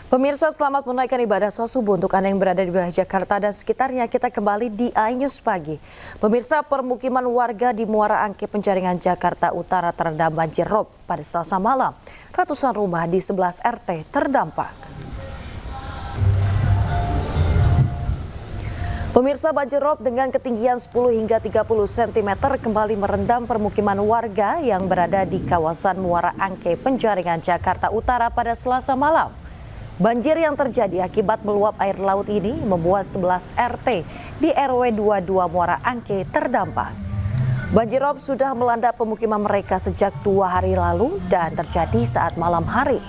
Pemirsa, selamat menunaikan ibadah sholat subuh untuk Anda yang berada di wilayah Jakarta dan sekitarnya. Kita kembali di iNews Pagi. Pemirsa, permukiman warga di Muara Angke Penjaringan Jakarta Utara terendam banjir rob pada Selasa malam. Ratusan rumah di 11 RT terdampak. Pemirsa, banjir rob dengan ketinggian 10 hingga 30 cm kembali merendam permukiman warga yang berada di kawasan Muara Angke Penjaringan Jakarta Utara pada Selasa malam. Banjir yang terjadi akibat meluap air laut ini membuat 11 RT di RW 22 Muara Angke terdampak. Banjir rob sudah melanda pemukiman mereka sejak 2 hari lalu dan terjadi saat malam hari.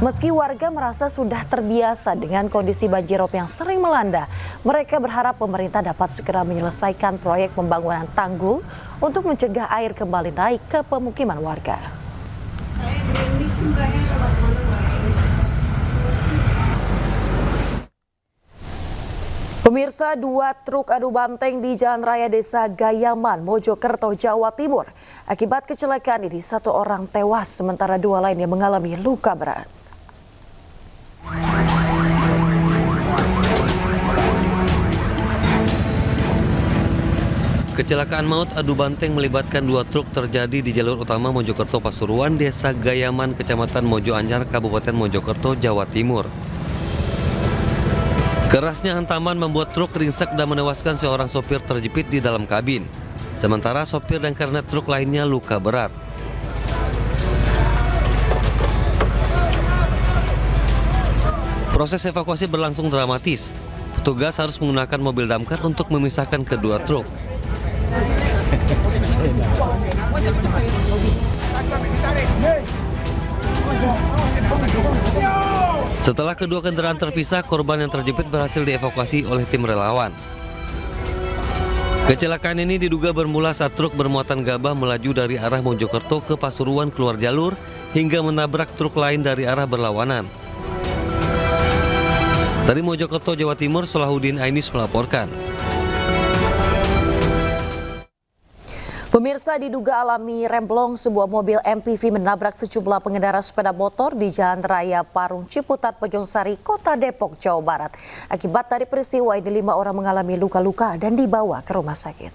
Meski warga merasa sudah terbiasa dengan kondisi banjir rob yang sering melanda, mereka berharap pemerintah dapat segera menyelesaikan proyek pembangunan tanggul untuk mencegah air kembali naik ke pemukiman warga. Pemirsa, 2 truk adu banteng di Jalan Raya Desa Gayaman, Mojokerto, Jawa Timur. Akibat kecelakaan ini, 1 orang tewas sementara 2 lainnya mengalami luka berat. Kecelakaan maut adu banteng melibatkan 2 truk terjadi di jalur utama Mojokerto Pasuruan, Desa Gayaman, Kecamatan Mojo Anyar, Kabupaten Mojokerto, Jawa Timur. Kerasnya hantaman membuat truk ringsek dan menewaskan seorang sopir terjepit di dalam kabin. Sementara sopir dan kernet truk lainnya luka berat. Proses evakuasi berlangsung dramatis. Petugas harus menggunakan mobil damkar untuk memisahkan kedua truk. Setelah kedua kendaraan terpisah, korban yang terjepit berhasil dievakuasi oleh tim relawan. Kecelakaan ini diduga bermula saat truk bermuatan gabah melaju dari arah Mojokerto ke Pasuruan keluar jalur hingga menabrak truk lain dari arah berlawanan. Dari Mojokerto, Jawa Timur, Solahuddin Ainis melaporkan. Pemirsa, diduga alami remblong, sebuah mobil MPV menabrak sejumlah pengendara sepeda motor di Jalan Raya Parung Ciputat, Pojong-Sari, Kota Depok, Jawa Barat. Akibat dari peristiwa ini, 5 orang mengalami luka-luka dan dibawa ke rumah sakit.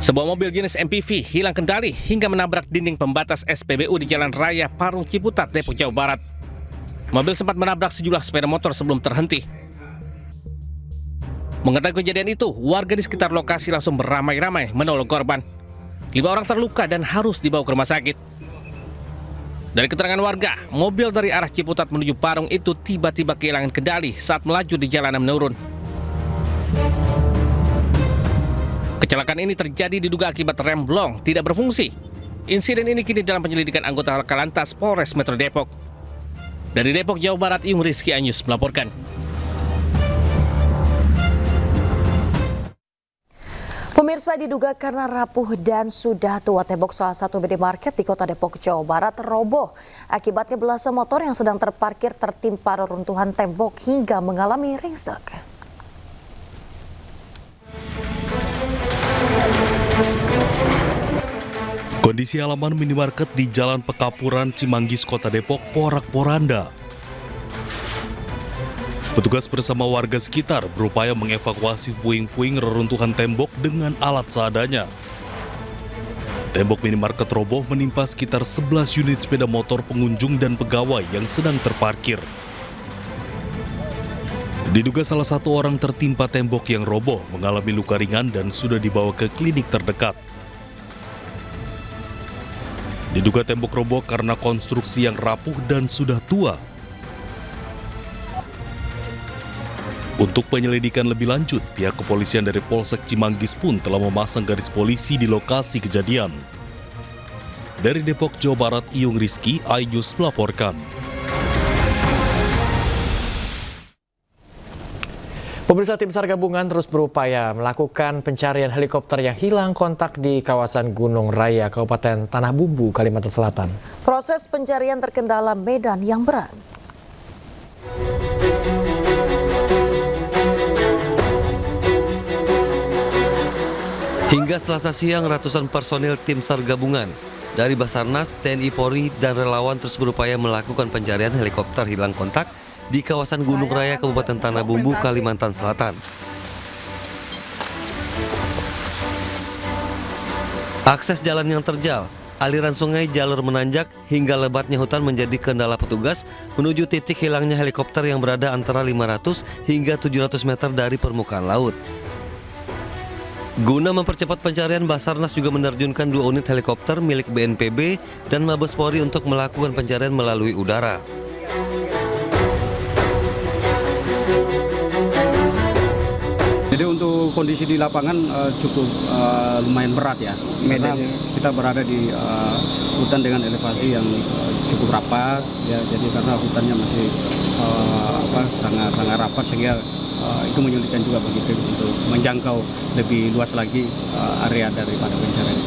Sebuah mobil jenis MPV hilang kendali hingga menabrak dinding pembatas SPBU di Jalan Raya Parung Ciputat, Depok, Jawa Barat. Mobil sempat menabrak sejumlah sepeda motor sebelum terhenti. Mengetahui kejadian itu, warga di sekitar lokasi langsung beramai-ramai menolong korban. 5 orang terluka dan harus dibawa ke rumah sakit. Dari keterangan warga, mobil dari arah Ciputat menuju Parung itu tiba-tiba kehilangan kendali saat melaju di jalanan menurun. Kecelakaan ini terjadi diduga akibat rem blong tidak berfungsi. Insiden ini kini dalam penyelidikan anggota Laka Lantas Polres Metro Depok. Dari Depok, Jawa Barat, Yung Rizky Anyus melaporkan. Pemirsa, diduga karena rapuh dan sudah tua, tembok salah satu minimarket di Kota Depok, Jawa Barat roboh. Akibatnya belasan motor yang sedang terparkir tertimpa reruntuhan tembok hingga mengalami ringsek. Kondisi halaman minimarket di Jalan Pekapuran, Cimanggis, Kota Depok porak-poranda. Petugas bersama warga sekitar berupaya mengevakuasi puing-puing reruntuhan tembok dengan alat seadanya. Tembok minimarket roboh menimpa sekitar 11 unit sepeda motor pengunjung dan pegawai yang sedang terparkir. Diduga salah satu orang tertimpa tembok yang roboh, mengalami luka ringan dan sudah dibawa ke klinik terdekat. Diduga tembok roboh karena konstruksi yang rapuh dan sudah tua. Untuk penyelidikan lebih lanjut, pihak kepolisian dari Polsek Cimanggis pun telah memasang garis polisi di lokasi kejadian. Dari Depok, Jawa Barat, Yung Rizky, iNews melaporkan. Pemirsa, tim SAR gabungan terus berupaya melakukan pencarian helikopter yang hilang kontak di kawasan Gunung Raya, Kabupaten Tanah Bumbu, Kalimantan Selatan. Proses pencarian terkendala medan yang berat. Hingga Selasa siang, ratusan personil tim SAR gabungan dari Basarnas, TNI Polri, dan relawan terus berupaya melakukan pencarian helikopter hilang kontak di kawasan Gunung Raya, Kabupaten Tanah Bumbu, Kalimantan Selatan. Akses jalan yang terjal, aliran sungai, jalur menanjak, hingga lebatnya hutan menjadi kendala petugas menuju titik hilangnya helikopter yang berada antara 500 hingga 700 meter dari permukaan laut. Guna mempercepat pencarian, Basarnas juga menerjunkan 2 unit helikopter milik BNPB dan Mabes Polri untuk melakukan pencarian melalui udara. Jadi untuk kondisi di lapangan cukup lumayan berat ya, karena kita berada di hutan dengan elevasi yang cukup rapat ya, jadi karena hutannya masih sangat rapat sehingga itu menyulitkan juga bagi tim untuk menjangkau lebih luas lagi area daripada pencarian.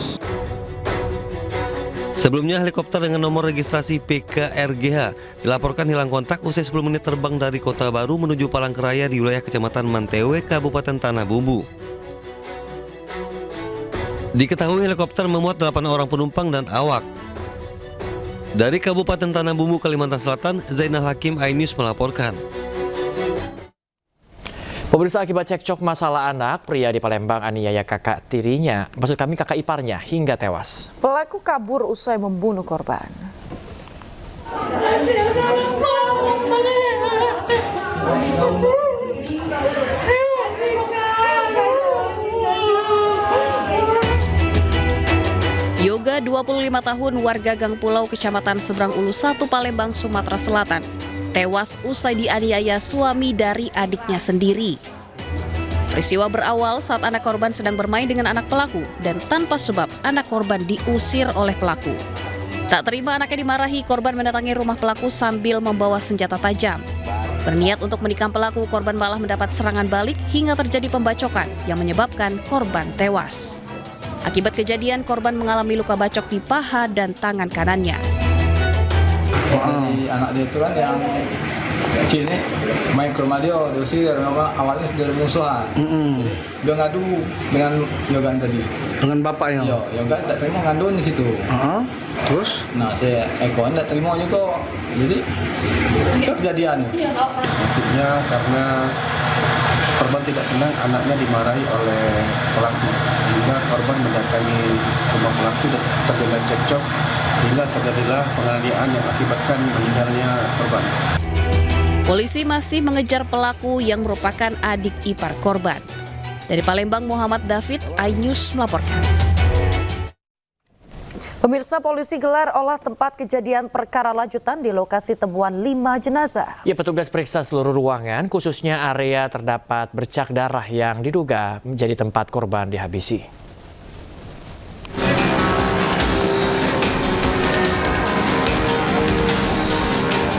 Sebelumnya, helikopter dengan nomor registrasi PKRGH dilaporkan hilang kontak usai 10 menit terbang dari Kota Baru menuju Palangkaraya di wilayah Kecamatan Mantewe, Kabupaten Tanah Bumbu. Diketahui helikopter memuat 8 orang penumpang dan awak. Dari Kabupaten Tanah Bumbu, Kalimantan Selatan, Zainal Hakim, iNews melaporkan. Pemirsa, akibat cekcok masalah anak, pria di Palembang aniaya kakak iparnya hingga tewas. Pelaku kabur usai membunuh korban. Yoga, 25 tahun, warga Gang Pulau, Kecamatan Seberang Ulu 1, Palembang, Sumatera Selatan, tewas usai dianiaya suami dari adiknya sendiri. Peristiwa berawal saat anak korban sedang bermain dengan anak pelaku dan tanpa sebab anak korban diusir oleh pelaku. Tak terima anaknya dimarahi, korban mendatangi rumah pelaku sambil membawa senjata tajam. Berniat untuk menikam pelaku, korban malah mendapat serangan balik hingga terjadi pembacokan yang menyebabkan korban tewas. Akibat kejadian, korban mengalami luka bacok di paha dan tangan kanannya. Jadi anak dia itu kan yang kecil nih main ke rumah dia, diusir, awalnya sudah musuhan. Dia ngadu dengan Yogan tadi. Dengan bapaknya? Iya, Yogan tak terima ngadu di situ. Terus? Nah, saya Eko tak terima juga. Jadi kejadian. Motifnya karena korban tidak senang anaknya dimarahi oleh pelaku, sehingga korban mendatangi rumah pelaku dan terjadi cekcok hingga terjadilah penganiayaan yang akibatkan meninggalnya korban. Polisi masih mengejar pelaku yang merupakan adik ipar korban. Dari Palembang, Muhammad David, iNews melaporkan. Pemirsa, polisi gelar olah tempat kejadian perkara lanjutan di lokasi temuan 5 jenazah. Ya, petugas periksa seluruh ruangan, khususnya area terdapat bercak darah yang diduga menjadi tempat korban dihabisi.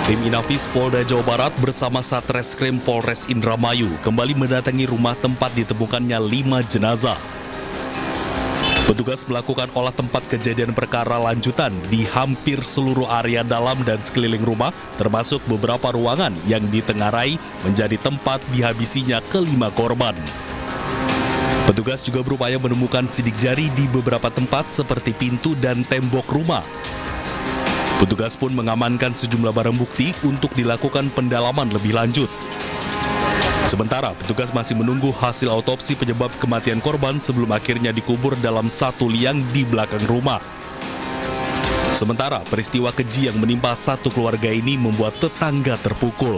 Tim Inafis Polda Jawa Barat bersama Satreskrim Polres Indramayu kembali mendatangi rumah tempat ditemukannya 5 jenazah. Petugas melakukan olah tempat kejadian perkara lanjutan di hampir seluruh area dalam dan sekeliling rumah, termasuk beberapa ruangan yang ditengarai menjadi tempat dihabisinya ke-5 korban. Petugas juga berupaya menemukan sidik jari di beberapa tempat seperti pintu dan tembok rumah. Petugas pun mengamankan sejumlah barang bukti untuk dilakukan pendalaman lebih lanjut. Sementara, petugas masih menunggu hasil autopsi penyebab kematian korban sebelum akhirnya dikubur dalam satu liang di belakang rumah. Sementara, peristiwa keji yang menimpa satu keluarga ini membuat tetangga terpukul.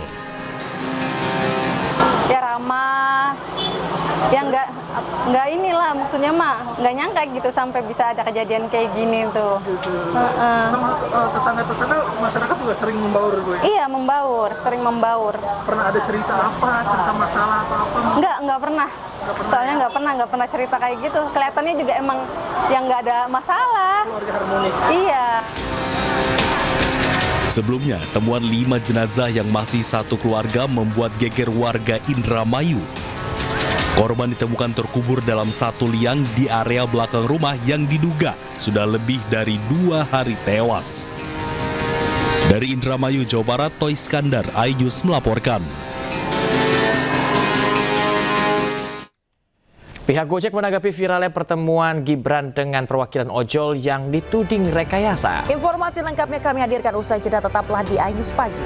Ya ramah, ya nggak inilah maksudnya nggak nyangka gitu sampai bisa ada kejadian kayak gini tuh. Sama tetangga-tetangga masyarakat juga sering membaur, Bu? Iya, sering membaur. Pernah ada cerita masalah atau apa? Nggak pernah. Soalnya nggak pernah cerita kayak gitu. Kelihatannya juga emang yang nggak ada masalah. Keluarga harmonis. Iya. Sebelumnya, temuan 5 jenazah yang masih satu keluarga membuat geger warga Indramayu. Korban ditemukan terkubur dalam satu liang di area belakang rumah yang diduga sudah lebih dari 2 hari tewas. Dari Indramayu, Jawa Barat, Toy Iskandar, iNews melaporkan. Pihak Gojek menanggapi viralnya pertemuan Gibran dengan perwakilan ojol yang dituding rekayasa. Informasi lengkapnya kami hadirkan usai jeda, tetaplah di iNews Pagi.